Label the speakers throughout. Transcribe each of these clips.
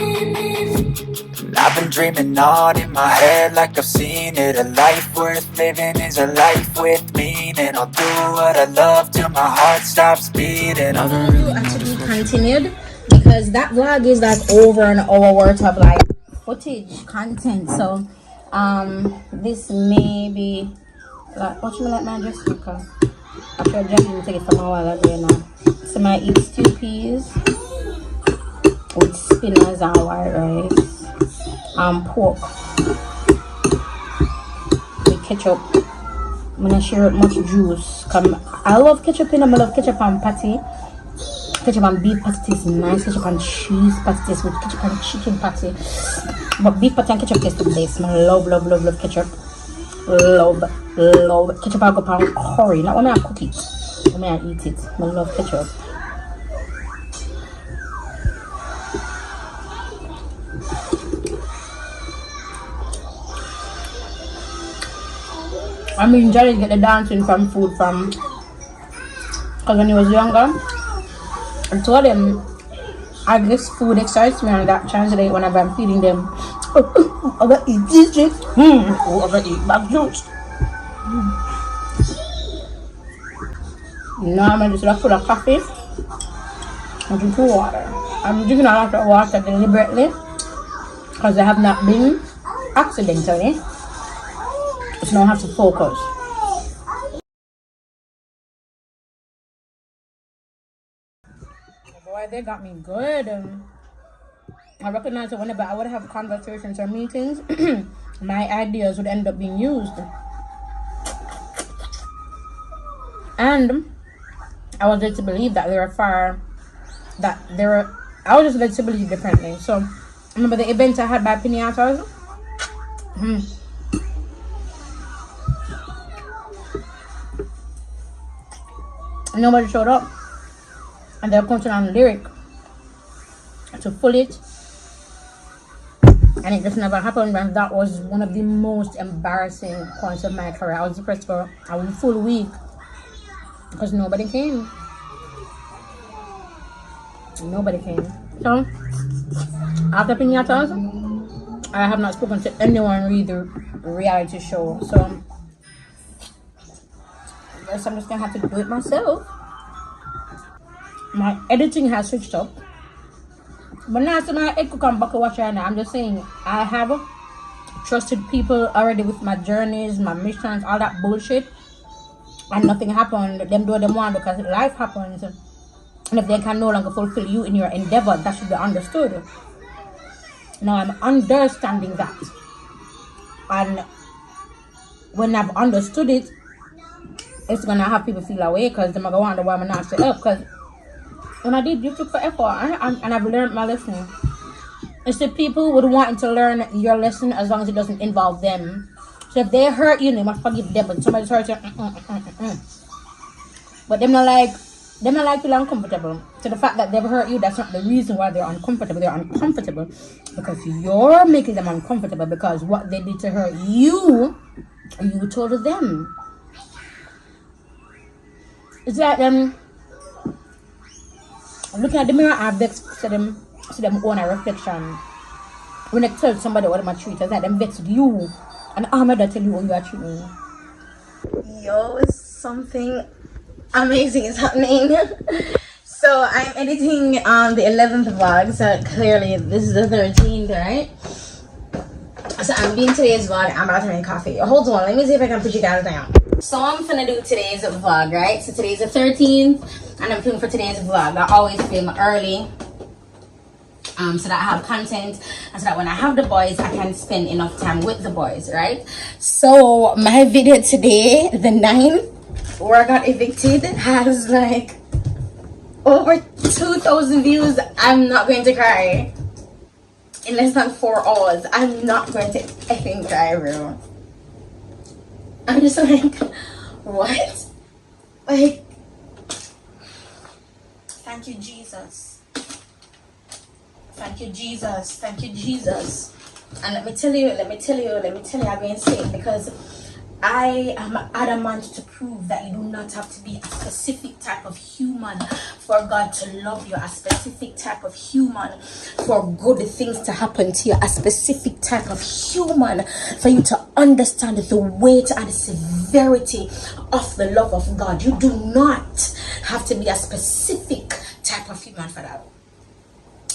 Speaker 1: And I've been dreaming on in my head like I've seen it. A life worth living is a life with meaning. I'll do what I love till my heart stops beating.
Speaker 2: And to be continued, because that vlog is like over an hour worth of like footage content. So this may be like, what you like my dress because after I just take it from a while ago now. So I eat stew peas with spinach and white rice, pork with ketchup. I'm gonna share it much juice. I love ketchup and I love ketchup and patty. Ketchup and beef patty tastes nice. Ketchup and cheese patty tastes with ketchup and chicken patty. But beef patty and ketchup tastes the best. I love ketchup. Love ketchup. I go on curry. Not when I cook it, when I eat it. I love ketchup. I mean, Johnny get the dancing from food from, because when he was younger, I told him, I guess food excites me, and that translates whenever I'm feeding them. Oh, I'm gonna eat this drink. Oh, I'm gonna eat back juice. Now I'm just full of coffee and drinking water. I'm drinking a lot of water deliberately because I have not been accidentally. So now I have to focus. Boy, they got me good. I recognize that whenever I would have conversations or meetings, my ideas would end up being used. And I was led to believe that I was just led to believe differently. So remember the event I had by Pinatas? Nobody showed up, and they're counting on Lyric to pull it, and it just never happened. And that was one of the most embarrassing points of my career. I was depressed for a full week because nobody came. So after Pinatas, I have not spoken to anyone read the reality show. So I'm just gonna have to do it myself. My editing has switched up, but now so my head could come back and watch right now. I'm just saying I have trusted people already with my journeys, my missions, all that bullshit, and nothing happened. Them do what they want because life happens, and if they can no longer fulfill you in your endeavor, that should be understood. Now I'm understanding that, and when I've understood it, it's gonna have people feel away because they're gonna wonder why I'm not set up. Because when I did, you took for effort, and I've learned my lesson. It's the people would want to learn your lesson as long as it doesn't involve them. So if they hurt you, they must forgive them. But somebody's hurt you, but them not like feel uncomfortable. So the fact that they've hurt you, that's not the reason why they're uncomfortable. They're uncomfortable because you're making them uncomfortable because what they did to hurt you, you told them. It's like looking at the mirror, I vex to them own a reflection. When I tell somebody what I'm treating, it's like them vex you, and I'm gonna tell you what you are treating. Yo, something amazing is happening. So I'm editing the 11th vlog. So clearly this is the 13th, right? So I'm doing today's vlog. I'm about to make coffee. Hold on, let me see if I can put you guys down. So I'm gonna do today's vlog, right? So today's the 13th, and I'm filming for today's vlog. I always film early, so that I have content, and so that when I have the boys, I can spend enough time with the boys, right? So my video today, the 9th, where I got evicted, has like over 2,000 views. I'm not going to cry. In less than 4 hours, I'm not going to effing cry, bro. I'm just like, what? Like, thank you, Jesus. Thank you, Jesus. Thank you, Jesus. And let me tell you, I'm going to say it because I am adamant to prove that you do not have to be a specific type of human for God to love you, a specific type of human, for good things to happen to you, a specific type of human, for you to understand the weight and the severity of the love of God. You do not have to be a specific type of human for that.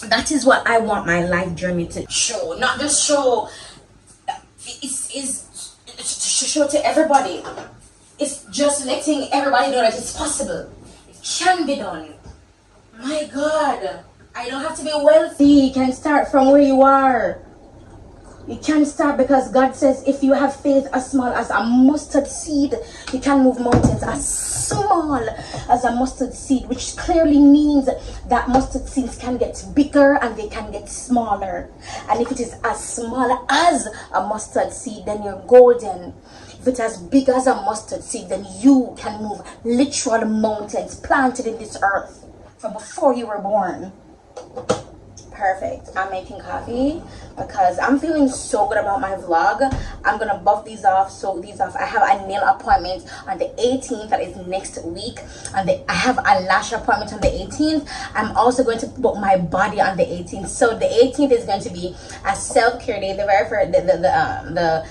Speaker 2: That is what I want my life journey to show. Not just show, it's to show to everybody. It's just letting everybody know that it's possible. It can be done. My God, I don't have to be wealthy. You can start from where you are. You can start because God says if you have faith as small as a mustard seed, you can move mountains as small as a mustard seed, which clearly means that mustard seeds can get bigger and they can get smaller. And if it is as small as a mustard seed, then you're golden. If it's as big as a mustard seed, then you can move literal mountains planted in this earth from before you were born. Perfect. I'm making coffee because I'm feeling so good about my vlog. I'm gonna buff these off, sew these off. I have a nail appointment on the 18th, that is next week, and I have a lash appointment on the 18th. I'm also going to book my body on the 18th. So the 18th is going to be a self-care day. The very first, the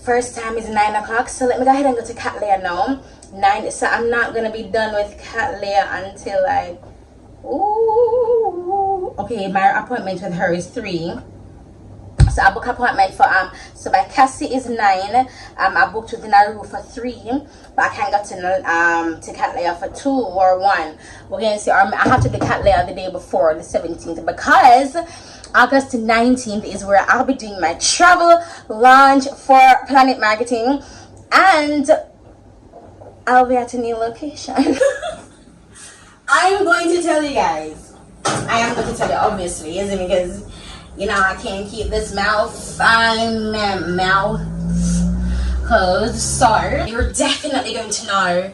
Speaker 2: first time is 9 o'clock. So let me go ahead and go to Cat Leah now. 9. So I'm not gonna be done with Cat Leah until like, ooh, okay, my appointment with her is 3. So I book appointment for so my Cassie is 9. I booked with Naru for 3, but I can't go to Cat Leah for 2 or 1. We're gonna see. I have to do Cat Leah the day before, the 17th, because August 19th is where I'll be doing my travel launch for Planet Marketing, and I'll be at a new location. I'm going to tell you guys. I am going to tell you, obviously, isn't it? Because, you know, I can't keep this mouth closed. So, you're definitely going to know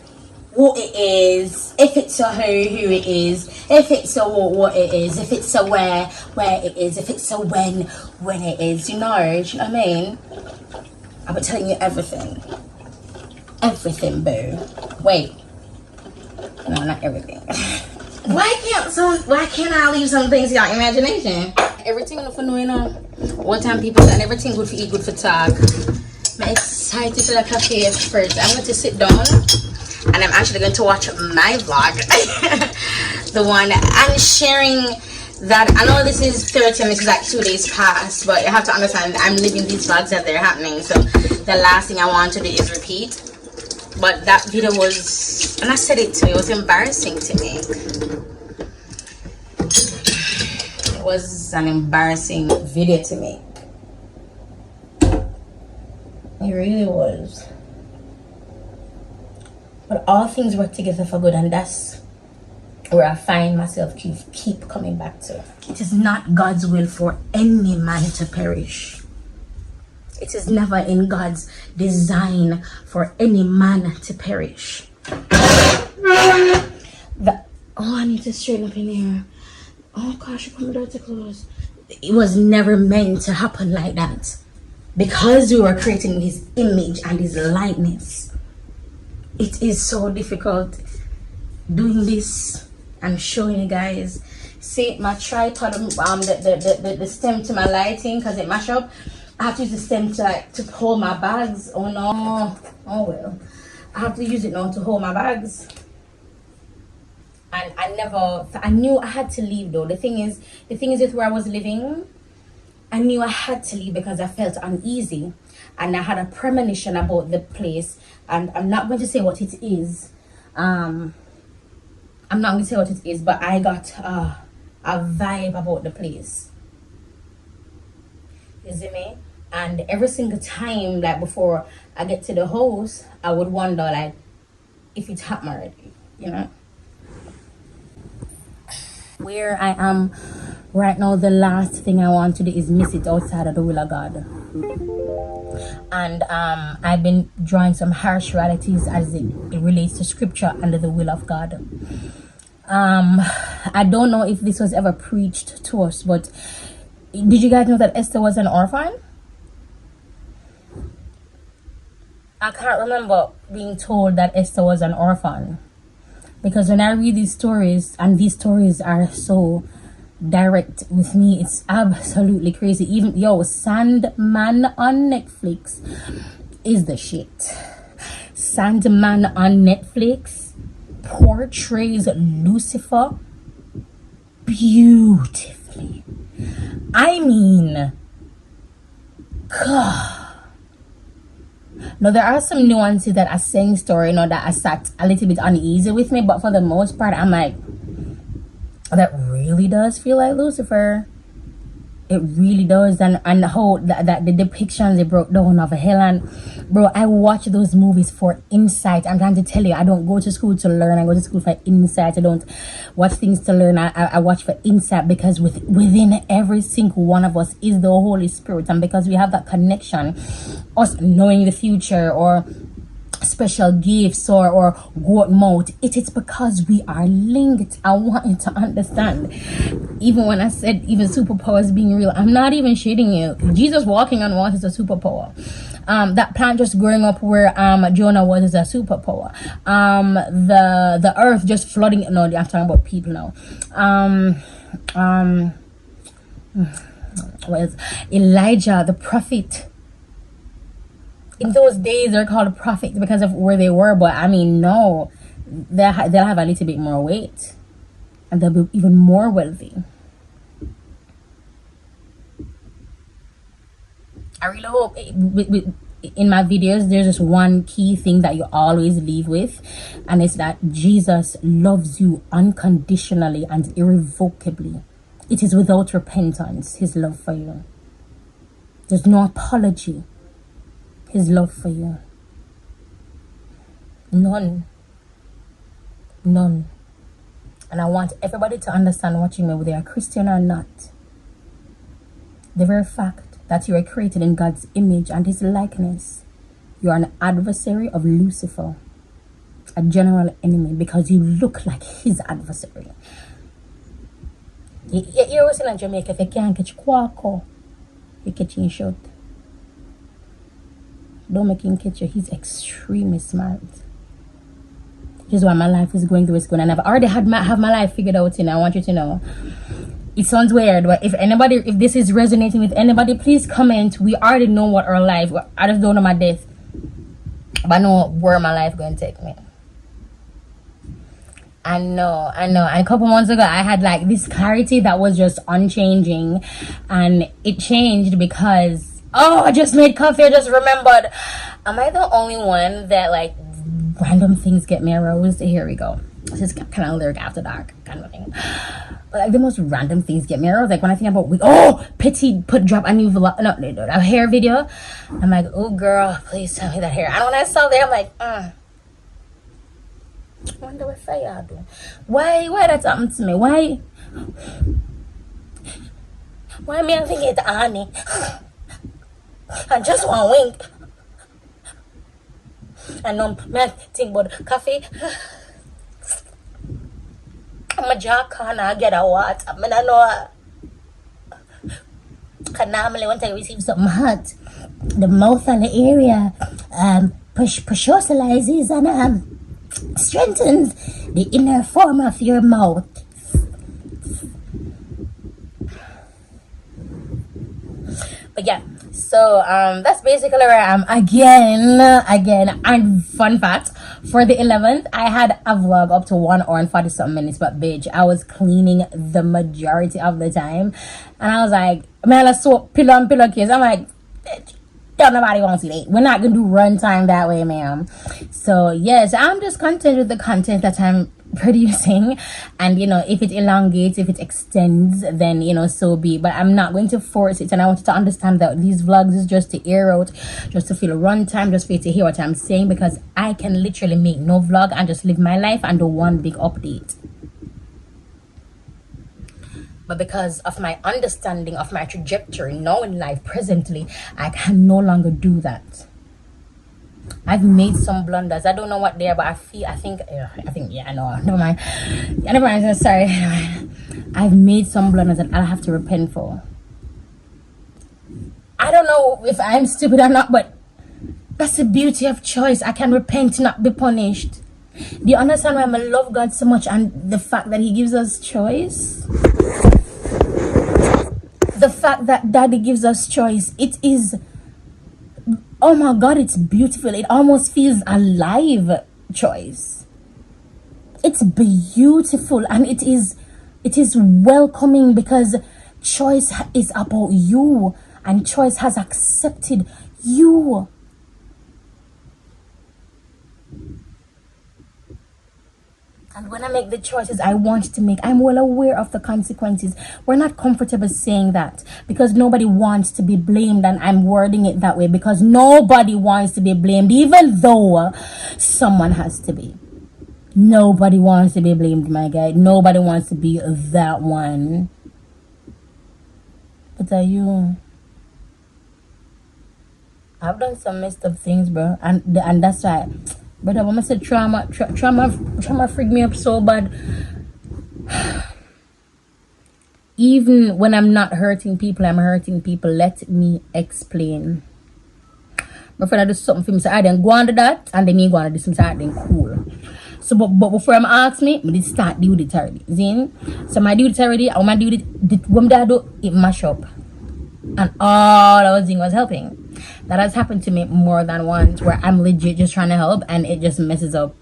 Speaker 2: what it is, if it's a who it is, if it's a what it is, if it's a where it is, if it's a when it is. Do you know what I mean? I'll be telling you everything. Everything, boo. Wait. No, not everything. Why can't I leave some things to your imagination? Everything for knowing what time people and everything good for eat, good for talk. I'm excited for the cafe first. I'm going to sit down and I'm actually going to watch my vlog. The one I'm sharing that. I know this is 30 minutes, like 2 days past, but you have to understand I'm living these vlogs that they're happening. So the last thing I want to do is repeat. But that video was, and I said it too, it was embarrassing to me. It was an embarrassing video to me. It really was. But all things work together for good, and that's where I find myself keep coming back to. It is not God's will for any man to perish. It is never in God's design for any man to perish. I need to straighten up in here. Oh gosh, you put my dirty clothes. It was never meant to happen like that. Because we were creating his image and his likeness. It is so difficult doing this and showing you guys. See my tripod, the stem to my lighting, because it mash up. I have to use the stem to hold my bags. Oh no. Oh well. I have to use it now to hold my bags. And I knew I had to leave though. The thing is with where I was living, I knew I had to leave because I felt uneasy. And I had a premonition about the place. And I'm not going to say what it is. I'm not going to say what it is, but I got a vibe about the place. You see me? And every single time, like before I get to the house, I would wonder like if it's happened already, you know. Where I am right now, the last thing I want to do is miss it outside of the will of God. And I've been drawing some harsh realities as it relates to scripture under the will of God. I don't know if this was ever preached to us, but did you guys know that Esther was an orphan? I can't remember being told that Esther was an orphan. Because when I read these stories, and these stories are so direct with me, it's absolutely crazy. Even Sandman on Netflix is the shit. Sandman on Netflix portrays Lucifer beautifully. I mean, God. Now there are some nuances that are saying story, that I sat a little bit uneasy with me, but for the most part, I'm like, that really does feel like Lucifer. It really does. And how that the depictions they broke down of hell. And bro, I watch those movies for insight. I'm trying to tell you, I don't go to school to learn. I go to school for insight. I don't watch things to learn. I watch for insight, because within every single one of us is the Holy Spirit. And because we have that connection, us knowing the future, or special gifts, or goat mouth, it is because we are linked. I want you to understand. Even when I said even superpowers being real, I'm not even shitting you. Jesus walking on water is a superpower. That plant just growing up where Jonah was is a superpower. The earth just flooding. No, I'm talking about people now. Elijah the prophet. In those days, they're called prophets because of where they were. But I mean, no, they'll have a little bit more weight, and they'll be even more wealthy. I really hope in my videos, there's just one key thing that you always leave with, and it's that Jesus loves you unconditionally and irrevocably. It is without repentance, his love for you. There's no apology. His love for you. None. And I want everybody to understand, watching me, whether you're a Christian or not, the very fact that you are created in God's image and his likeness, you are an adversary of Lucifer, a general enemy, because you look like his adversary. You always in Jamaica, if you can't catch quaco, you catch him shot. Don't make him catch you. He's extremely smart. Which is why my life is going through what's going on. I've already have my life figured out, I want you to know. It sounds weird, but if this is resonating with anybody, please comment. We already know what our life. I just don't know my death, but I know where my life going to take me. I know. And a couple months ago, I had like this clarity that was just unchanging, and it changed because, I just made coffee. I just remembered. Am I the only one that like random things get me aroused? Here we go. This is kind of lyric after dark kind of thing. But like the most random things get me aroused. Like when I think about Petit drop a new vlog, a hair video. I'm like, oh girl, please tell me that hair. And when I saw that, I'm like, I wonder what y'all do. Why that happened to me? Why me I think it's honey? I just want wink. I know man think about coffee. I'm a jack and I get a what? I mean I know normally when I receive something hot, the mouth and the area socializes and strengthens the inner form of your mouth. But yeah, so that's basically where I am again. And fun fact, for the 11th, I had a vlog up to 1 hour and 40 something minutes, but bitch, I was cleaning the majority of the time, and I was like, man, let's swap pillow and pillowcase. I'm like, bitch, don't nobody want to see that. We're not gonna do runtime that way, ma'am. So yes, I'm just content with the content that I'm producing, and if it elongates, if it extends, then so be. But I'm not going to force it, and I want you to understand that these vlogs is just to air out, just to feel a runtime, just for you to hear what I'm saying, because I can literally make no vlog and just live my life and do one big update. But because of my understanding of my trajectory now in life presently, I can no longer do that. I've made some blunders. I don't know what they are, but I think, yeah, no, never mind. Yeah, never mind, sorry. I've made some blunders that I'll have to repent for. I don't know if I'm stupid or not, but that's the beauty of choice. I can repent, not be punished. Do you understand why I love God so much, and the fact that He gives us choice? The fact that Daddy gives us choice, it is, oh my God, it's beautiful. It almost feels alive. Choice. It's beautiful, and it is welcoming, because choice is about you, and choice has accepted you. And when I make the choices I want to make, I'm well aware of the consequences. We're not comfortable saying that because nobody wants to be blamed, and I'm wording it that way because nobody wants to be blamed, even though someone has to be. Nobody wants to be blamed, my guy. Nobody wants to be that one. But are you? I've done some messed up things, bro, and that's why. But I want to say trauma freaked me up so bad. Even when I'm not hurting people, I'm hurting people. Let me explain. My friend, I do something for me, so I then go on to that, and then me go on to do something, so I then cool. So, but before I'm ask me, I did start do it already. See? So my do it already, I want to do it. When I do it, mash up, and all I was doing was helping. That has happened to me more than once, where I'm legit just trying to help and it just messes up.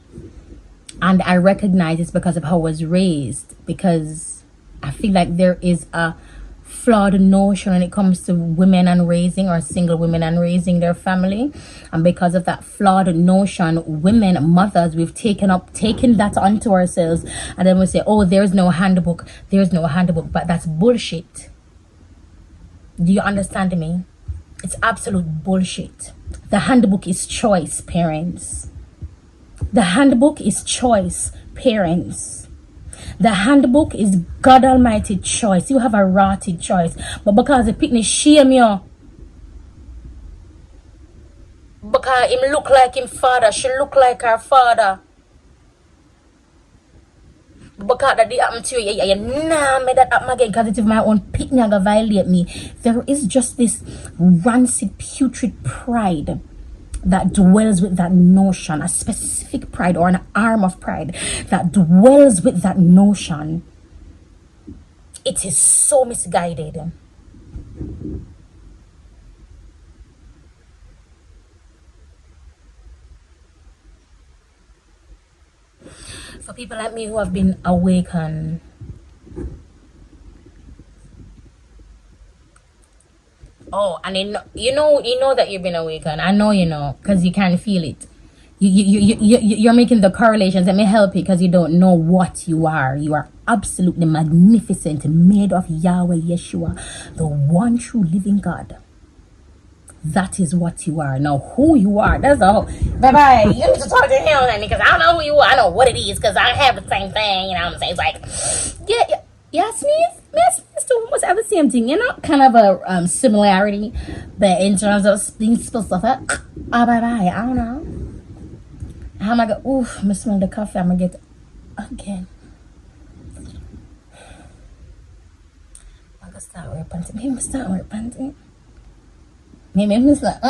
Speaker 2: And I recognize it's because of how I was raised, because I feel like there is a flawed notion when it comes to women and raising, or single women and raising their family. And because of that flawed notion, women, mothers, we've taken that onto ourselves, and then we say, oh, there's no handbook, but that's bullshit. Do you understand me? It's absolute bullshit. The handbook is choice, parents. The handbook is choice, parents. The handbook is God Almighty choice. You have a rotted choice. But because the picnic shame you, because him look like him father, she look like her father, because that did happen to you, nah, me that happen again, because it is my own picnic that violate me. There is just this rancid, putrid pride that dwells with that notion, a specific pride or an arm of pride that dwells with that notion. It is so misguided. For people like me who have been awakened, oh, and you know that you've been awakened. I know you know, because you can feel it. You're making the correlations. Let me help you, because you don't know what you are. You are absolutely magnificent, made of Yahweh Yeshua, the one true living God. That is what you are. Now, who you are, that's all. Bye-bye. You need to talk to him, then, because I don't know who you are. I know what it is, because I have the same thing. You know what I'm saying? It's like, yes, Smith do almost have the same thing. You know, kind of a similarity. But in terms of being specific, bye-bye. I don't know. How am I going to, oof, I'm smelling the coffee. I'm going to get again. I'm going to start repenting. Maybe I'm start repenting. Maybe I'm just like,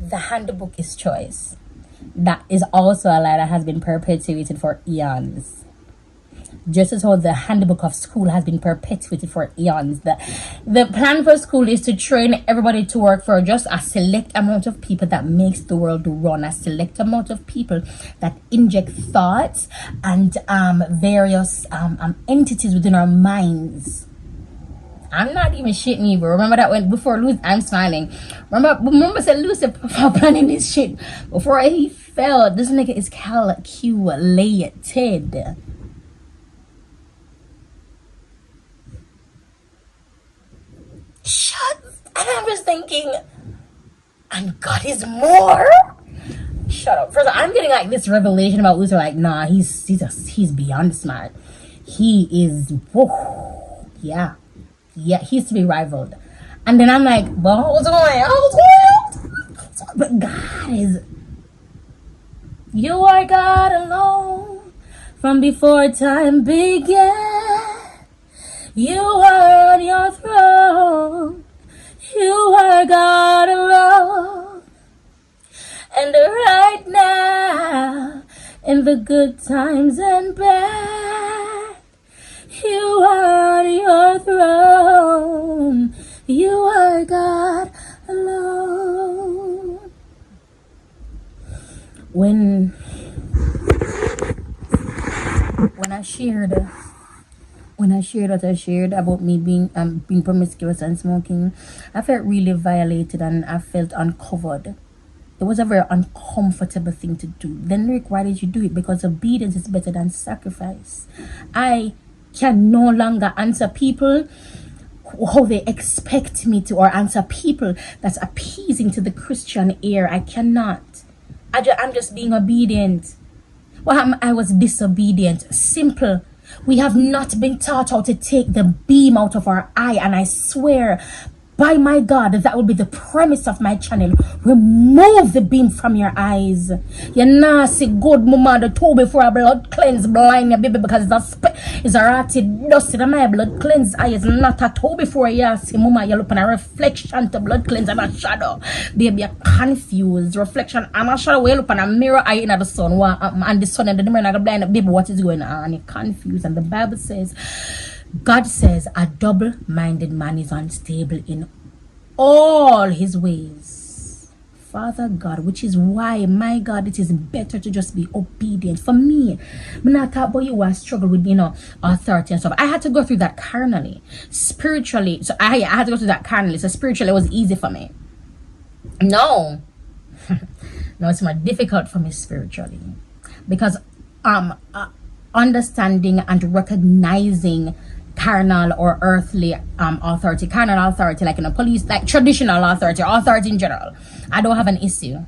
Speaker 2: The handbook is choice. That is also a lie that has been perpetuated for eons. Just as how the handbook of school has been perpetuated for eons. The plan for school is to train everybody to work for just a select amount of people that makes the world run. A select amount of people that inject thoughts and various entities within our minds. I'm not even shitting you, bro. Remember that when before Lucy, I'm smiling. Remember said Lucy planning this shit before he fell. This nigga is calculated. Shut. And I'm just thinking, and God is more. Shut up. First of all, I'm getting like this revelation about Lucy. Like, nah, he's beyond smart. He is. Whoa, yeah. Yeah, he's to be rivaled. And then I'm like, well, what's going on? But God is, you are God alone from before time began. You are on your throne. You are God alone. And right now, in the good times and bad, you are on your throne. You are God alone. When I shared what I shared about me being promiscuous and smoking, I felt really violated and I felt uncovered. It was a very uncomfortable thing to do. Then Lyric, why did you do it? Because obedience is better than sacrifice. I can no longer answer people how they expect me to, or answer people that's appeasing to the Christian ear. I cannot. I'm just being obedient. Well, I was disobedient. Simple. We have not been taught how to take the beam out of our eye, and I swear by my God, that will be the premise of my channel. Remove the beam from your eyes. You nasty good mama, the two before a blood cleanse blind your baby, because it's a rotted dust in my blood cleanse eye is not a two before you see mama. You look on a reflection to blood cleanse and a shadow. Baby, you're confused. Reflection and a shadow. You look on a mirror eye in the sun. And the sun and the mirror and blind baby, what is going on? And you're confused. And the Bible says, God says a double-minded man is unstable in all his ways. Father God, which is why, my God, it is better to just be obedient. For me, when I talk about you, I struggle with, authority and stuff. I had to go through that carnally. Spiritually, so I had to go through that carnally. So spiritually, it was easy for me. No, it's more difficult for me spiritually. Because understanding and recognizing carnal or earthly authority, carnal authority, like police, like traditional authority, or authority in general, I don't have an issue.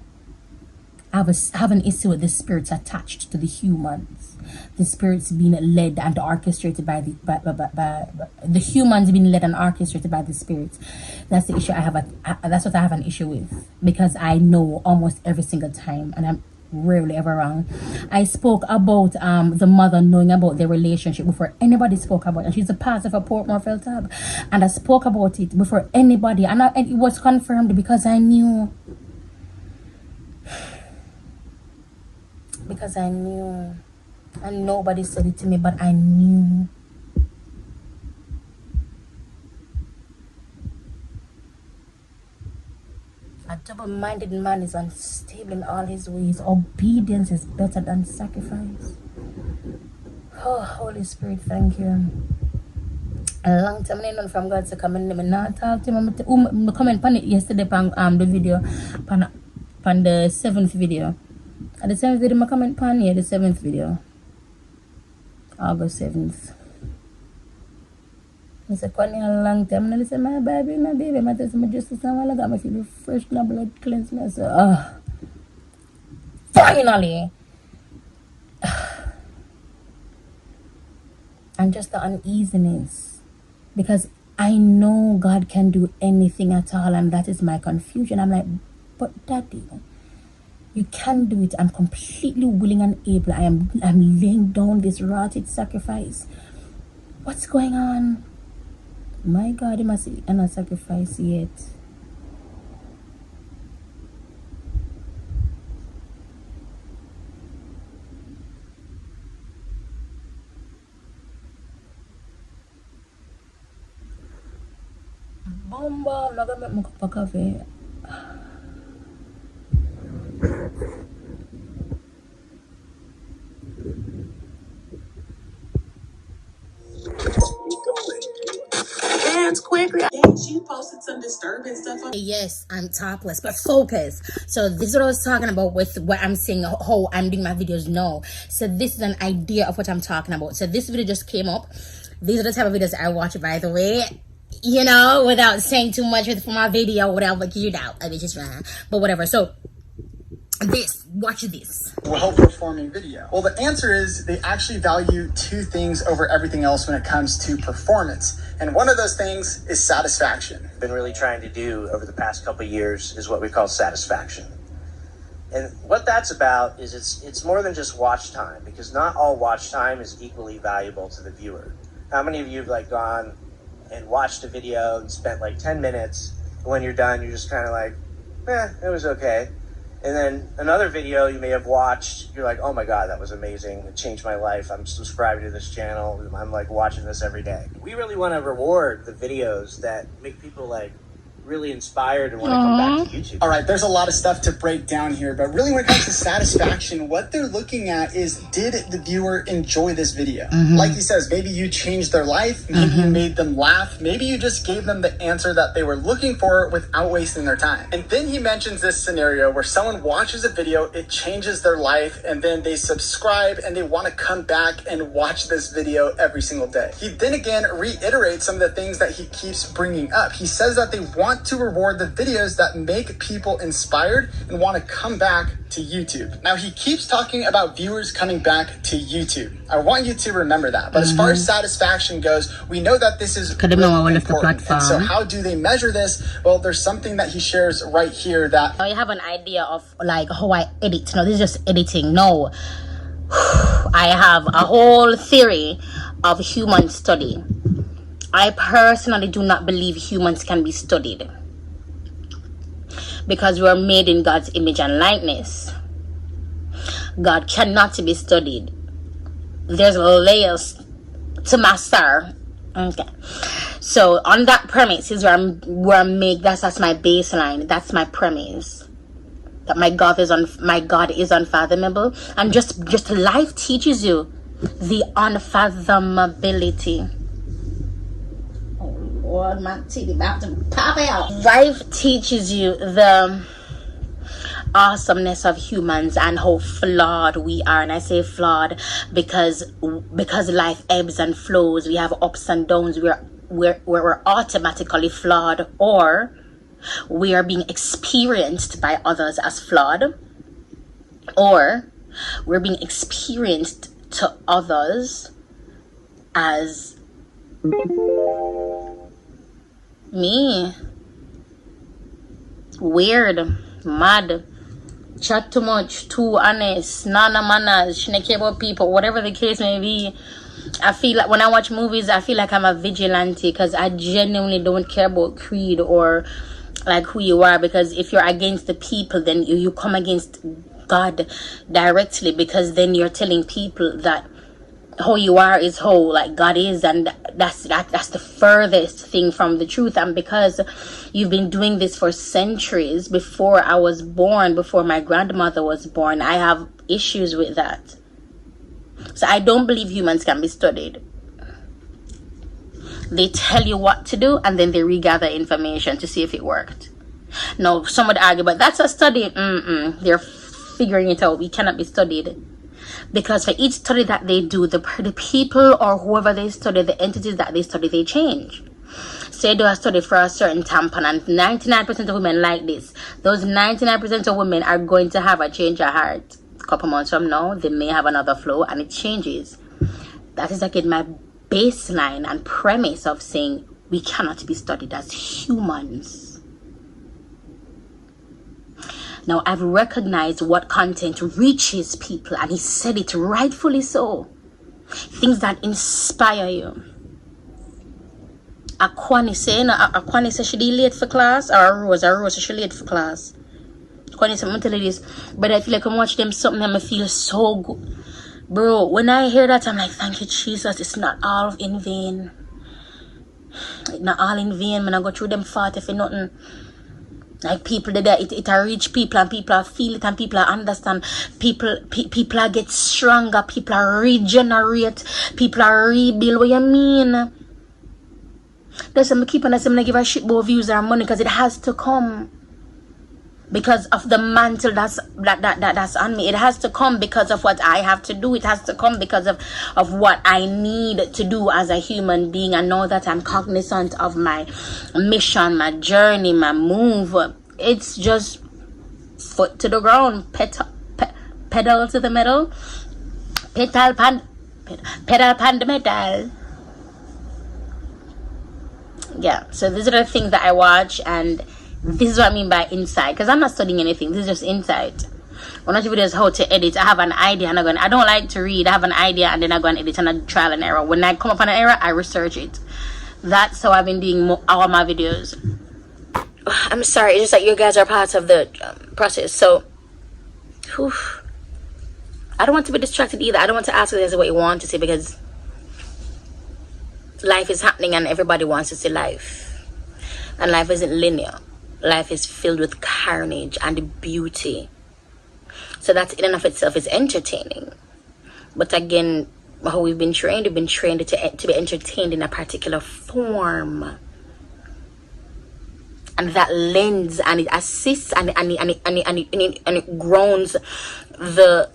Speaker 2: I have an issue with the spirits attached to the humans, the spirits being led and orchestrated by the humans being led and orchestrated by the spirits. That's the issue I have. That's what I have an issue with, because I know almost every single time, and I'm rarely ever wrong. I spoke about the mother knowing about their relationship before anybody spoke about it. And she's a pastor for Portmore Feltab, and I spoke about it before anybody, and it was confirmed because I knew. Because I knew, and nobody said it to me, but I knew. A double-minded man is unstable in all his ways. Obedience is better than sacrifice. Oh, Holy Spirit, thank you. A long time I know from God to come and not talk to him. I comment on it yesterday on the video, on the 7th video. At the 7th video, I comment on here, the 7th video. August 7th. I said, a long time. And I said, my baby. I tell my justice now, I got my feel fresh, no blood cleanse me. I said, finally. And just the uneasiness. Because I know God can do anything at all, and that is my confusion. I'm like, but Daddy, you can do it. I'm completely willing and able. I'm laying down this rotted sacrifice. What's going on? My God, you must not sacrifice yet. Bomba, I'm not gonna make my cup of coffee.
Speaker 3: You posted some disturbing stuff on.
Speaker 2: Yes, I'm topless, but focus. So this is what I was talking about with what I'm saying, how I'm doing my videos now. So this is an idea of what I'm talking about. So this video just came up. These are the type of videos I watch, by the way. Without saying too much for my video, whatever, I mean, just but whatever. So watch this.
Speaker 4: Will help performing video? Well, the answer is they actually value two things over everything else when it comes to performance. And one of those things is satisfaction.
Speaker 5: Been really trying to do over the past couple of years is what we call satisfaction. And what that's about is it's more than just watch time, because not all watch time is equally valuable to the viewer. How many of you have gone and watched a video and spent 10 minutes When you're done, you're just kind of like, it was okay. And then another video you may have watched, you're like, oh my God, that was amazing. It changed my life. I'm subscribed to this channel. I'm like watching this every day. We really want to reward the videos that make people like really inspired and want to come back to YouTube.
Speaker 4: All right, there's a lot of stuff to break down here, but really when it comes to satisfaction, what they're looking at is, did the viewer enjoy this video? Like he says, maybe you changed their life, maybe you made them laugh, maybe you just gave them the answer that they were looking for without wasting their time. And then he mentions this scenario where someone watches a video, it changes their life, and then they subscribe and they want to come back and watch this video every single day. He then again reiterates some of the things that he keeps bringing up. He says that they want to reward the videos that make people inspired and want to come back to YouTube. Now he keeps talking about viewers coming back to YouTube. I want you to remember that. But as far as satisfaction goes, we know that this is really important. And so how do they measure this? Well, there's something that he shares right here that
Speaker 2: now you have an idea of like how I edit. No, this is just editing. No, I have a whole theory of human study. I personally do not believe humans can be studied, because we are made in God's image and likeness. God cannot be studied. There's layers to master. Okay, so on that premise is where I'm make that's my baseline. That's my premise. That my God is unfathomable, and just life teaches you the unfathomability. Lord, my teeth about to pop out. Life teaches you the awesomeness of humans and how flawed we are. And I say flawed because life ebbs and flows. We have ups and downs. We're automatically flawed, or we are being experienced by others as flawed, or we're being experienced to others as me, weird, mad, chat too much, too honest, nana manners, she don't care about people, whatever the case may be. I feel like when I watch movies, I feel like I'm a vigilante, because I genuinely don't care about creed or like who you are, because if you're against the people, then you come against God directly, because then you're telling people that who you are is who like God is, and that's the furthest thing from the truth. And because you've been doing this for centuries, before I was born, before my grandmother was born, I have issues with that. So I don't believe humans can be studied. They tell you what to do, and then they regather information to see if it worked. Now some would argue, but that's a study. They're figuring it out. We cannot be studied. Because for each study that they do, the people or whoever they study, the entities that they study, they change. Say they do a study for a certain tampon, and 99% of women like this. Those 99% of women are going to have a change of heart. A couple months from now, they may have another flow, and it changes. That is again my baseline and premise of saying we cannot be studied as humans. Now, I've recognized what content reaches people, and he said it rightfully so. Things that inspire you. Aquani say she late for class, or Rose say she late for class. Aquani say, I'm telling you this, but I feel like I'm watching them something and I feel so good. Bro, when I hear that, I'm like, thank you, Jesus. It's not all in vain. It's not all in vain. When I go through them 40 for nothing. Like people did that, it reach people, and people feel it, and people understand. People get stronger, people regenerate, people rebuild. What you mean? That's why I keep on saying I give a shit about views or money, because it has to come. Because of the mantle that's on me. It has to come because of what I have to do. It has to come because of what I need to do as a human being. I know that I'm cognizant of my mission, my journey, my move. It's just foot to the ground, pedal to the metal, pedal pan the metal. Yeah, so these are the things that I watch, and this is what I mean by insight, because I'm not studying anything. This is just insight. When I watch videos how to edit, I have an idea and I don't like to read. I have an idea and then I go and edit, and I trial and error. When I come up on an error, I research it. That's how I've been doing all my videos. I'm sorry, it's just that you guys are part of the process. So, whew, I don't want to be distracted either. I don't want to ask you guys what you want to say, because life is happening and everybody wants to see life. And life isn't linear. Life is filled with carnage and beauty. So that in and of itself is entertaining. But again, how we've been trained to be entertained in a particular form. And that lends and it assists and it grounds the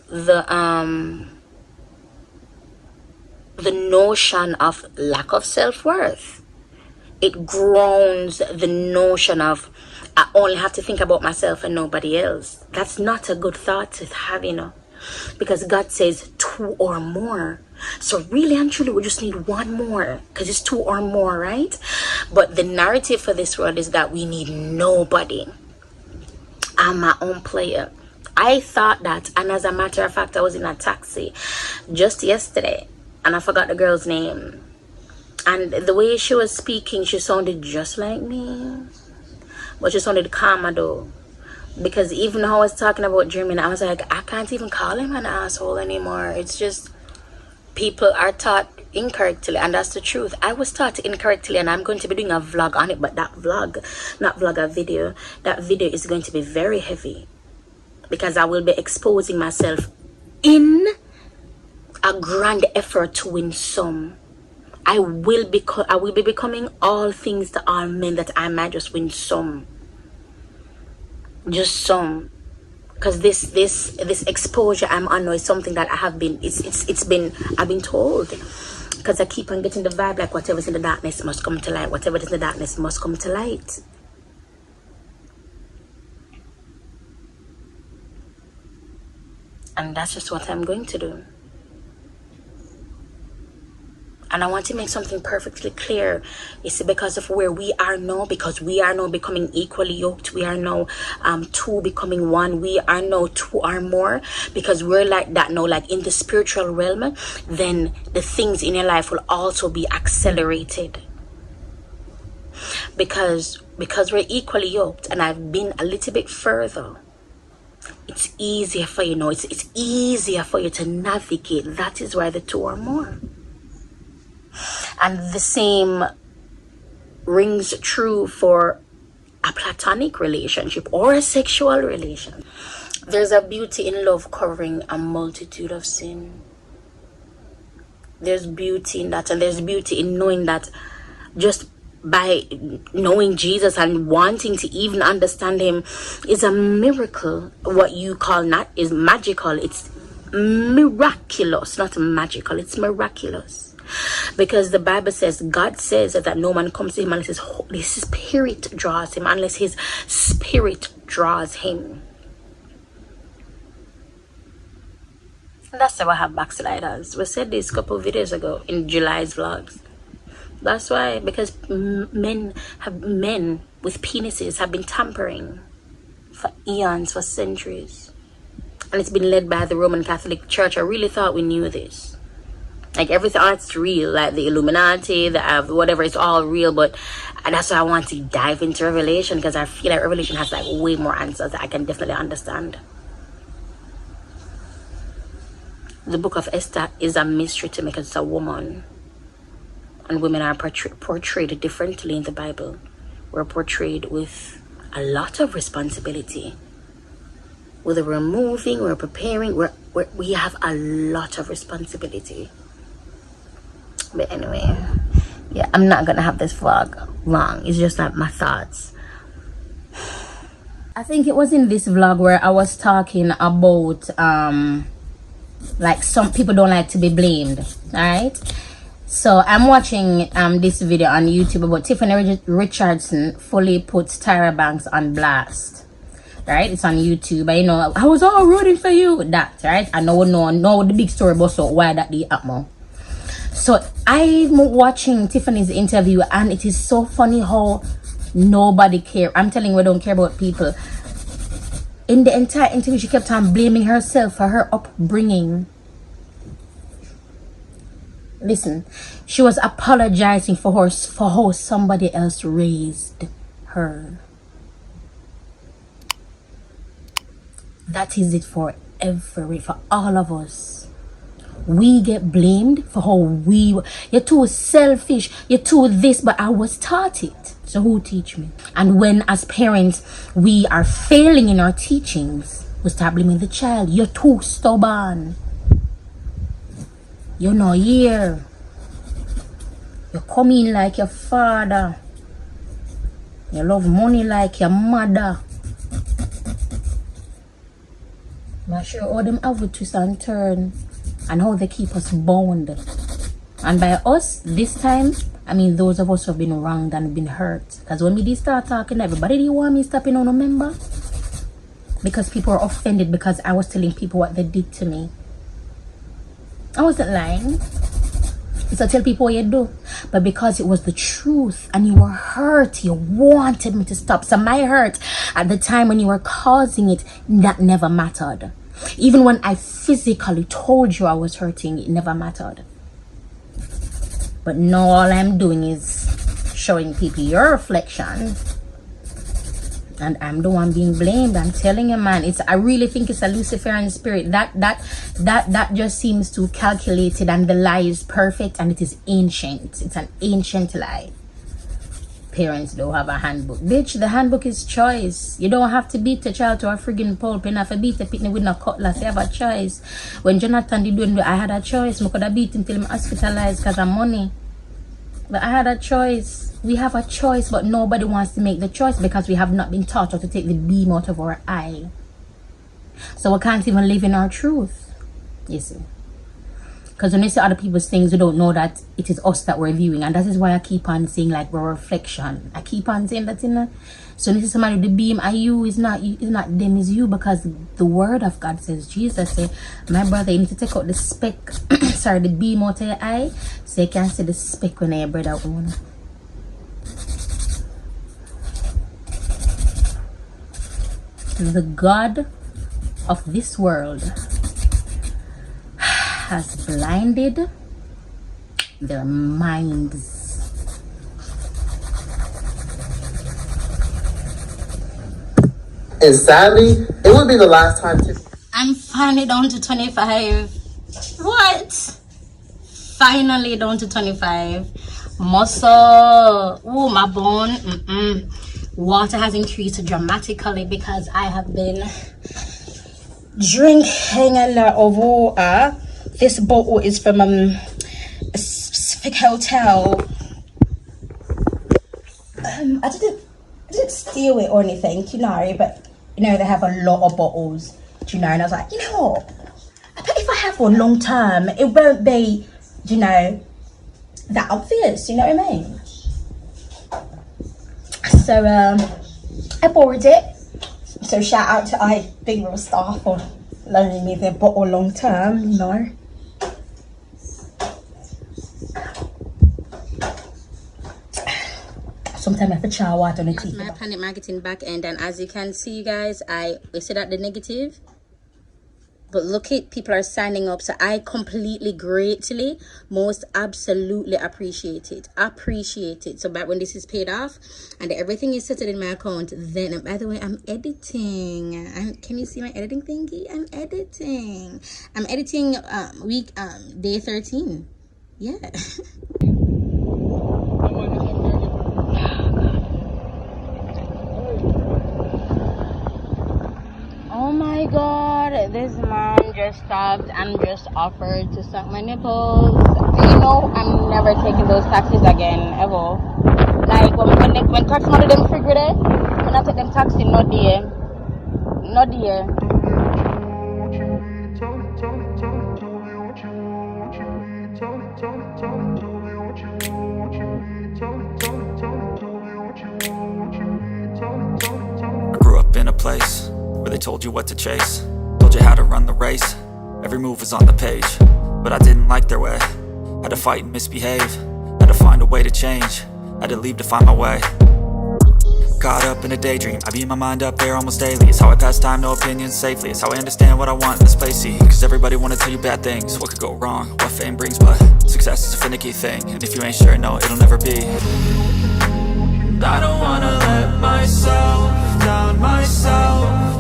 Speaker 2: notion of lack of self-worth. It grounds the notion of I only have to think about myself and nobody else. That's not a good thought to have, you know, because God says 2 or more. So really and truly we just need 1 more, because it's 2 or more, right? But the narrative for this world is that we need nobody. I'm my own player. I thought that, and as a matter of fact, I was in a taxi just yesterday and I forgot the girl's name, and the way she was speaking, she sounded just like me, but she sounded calmer though, because even though I was talking about German, I was like, I can't even call him an asshole anymore. It's just people are taught incorrectly, and that's the truth. I was taught incorrectly, and I'm going to be doing a vlog on it, but that vlog, not vlog, a video, that video is going to be very heavy, because I will be exposing myself in a grand effort to win some. I will be becoming all things to all men, that I might just win some, just some. Because this exposure I'm on now is something that I have been, I've been told, because I keep on getting the vibe like whatever's in the darkness must come to light, whatever is in the darkness must come to light. And that's just what I'm going to do. And I want to make something perfectly clear. It's because of where we are now, because we are now becoming equally yoked. We are now 2 becoming 1. We are now 2 or more, because we're like that now, like in the spiritual realm. Then the things in your life will also be accelerated. Because we're equally yoked, and I've been a little bit further. It's easier for you now. It's easier for you to navigate. That is why the 2 or more. And the same rings true for a platonic relationship or a sexual relation. There's a beauty in love covering a multitude of sin. There's beauty in that, and there's beauty in knowing that just by knowing Jesus and wanting to even understand him is a miracle. What you call not is magical, it's miraculous, not magical, it's miraculous. Because the Bible says, God says that no man comes to him unless his spirit draws him, unless his spirit draws him. That's why I have backsliders. We said this a couple of videos ago in July's vlogs. That's why, because men with penises have been tampering for eons, for centuries, and it's been led by the Roman Catholic Church. I really thought we knew this. Like everything else real, like the Illuminati, the whatever, it's all real. But that's why I want to dive into Revelation, because I feel like Revelation has like way more answers that I can definitely understand. The book of Esther is a mystery to me, because it's a woman, and women are portrayed differently in the Bible. We're portrayed with a lot of responsibility. Whether we're moving, we're preparing, we have a lot of responsibility. But anyway, yeah, I'm not gonna have this vlog long. It's just like my thoughts. I think it was in this vlog where I was talking about like some people don't like to be blamed. All right, so I'm watching this video on YouTube about Tiffany Richardson fully puts Tyra Banks on blast. Right, it's on YouTube. I know I was all rooting for you with that, right? I know the big story about so why that the atmo. So I'm watching Tiffany's interview, and it is so funny how nobody care. I'm telling you, we don't care about people. In the entire interview, she kept on blaming herself for her upbringing. Listen, she was apologizing for how somebody else raised her. That is it for all of us. We get blamed for how you're too selfish, you're too this, but I was taught it. So who teach me? And when as parents we are failing in our teachings, we start blaming the child. You're too stubborn. You're not here. You come in like your father. You love money like your mother. I'm sure all them have a twist and turn and how they keep us bound. And by us, this time, I mean those of us who have been wronged and been hurt. Because when we did start talking, everybody didn't want me stopping on, remember? Because people were offended because I was telling people what they did to me. I wasn't lying. So tell people what you do. But because it was the truth and you were hurt, you wanted me to stop. So my hurt at the time when you were causing it, that never mattered. Even when I physically told you I was hurting, it never mattered. But now all I'm doing is showing people your reflection. And I'm the one being blamed. I'm telling you, man, I really think it's a Luciferian spirit. That just seems too calculated, and the lie is perfect and it is ancient. It's an ancient lie. Parents don't have a handbook. Bitch, the handbook is choice. You don't have to beat a child to a friggin' pulp. You don't have to beat a pitney with no cutlass. You have a choice. When Jonathan did do it, I had a choice. I could have beat him till I'm hospitalized because of money. But I had a choice. We have a choice, but nobody wants to make the choice because we have not been taught how to take the beam out of our eye. So we can't even live in our truth. You see. Because when you see other people's things, we don't know that it is us that we're viewing. And that is why I keep on saying like we're a reflection. I keep on saying that, you know. So when you see somebody with the beam at you, it's not them, it's you. Because the word of God says, Jesus said, my brother, you need to take out the speck, sorry, the beam out of your eye, so you can see the speck when your brother own. The God of this world has blinded their minds.
Speaker 6: And sadly, it would be the last time to...
Speaker 2: I'm finally down to 25. What? Finally down to 25. Muscle. Oh, my bone. Water has increased dramatically because I have been drinking a lot of water. This bottle is from a specific hotel. I didn't steal it or anything, you know, but you know they have a lot of bottles, you know, and I was like, you know, I bet if I have one long term, it won't be, you know, that obvious, you know what I mean? So I bought it. So shout out to Big Real Star for loaning me their bottle long term, you know. Sometimes I have to chow water on the teeth. My Planet Marketing back end, and as you can see, guys, I said at the negative. But look at, people are signing up. So I completely, greatly, most absolutely appreciate it. So back when this is paid off and everything is settled in my account, then, by the way, I'm editing. Can you see my editing thingy? I'm editing day 13. Yeah. Oh my god, this man just stopped and just offered to suck my nipples. You know, I'm never taking those taxis again, ever. Like, when taxi man do them figure there, when I take them taxi, not there. Not there.
Speaker 1: I grew up in a place where they told you what to chase, told you how to run the race. Every move was on the page, but I didn't like their way. Had to fight and misbehave, had to find a way to change, had to leave to find my way. Caught up in a daydream, I beat my mind up there almost daily. It's how I pass time, no opinions safely. It's how I understand what I want in this place, see. Cause everybody wanna tell you bad things, what could go wrong, what fame brings. But success is a finicky thing, and if you ain't sure, no, it'll never be. I don't wanna let myself down myself.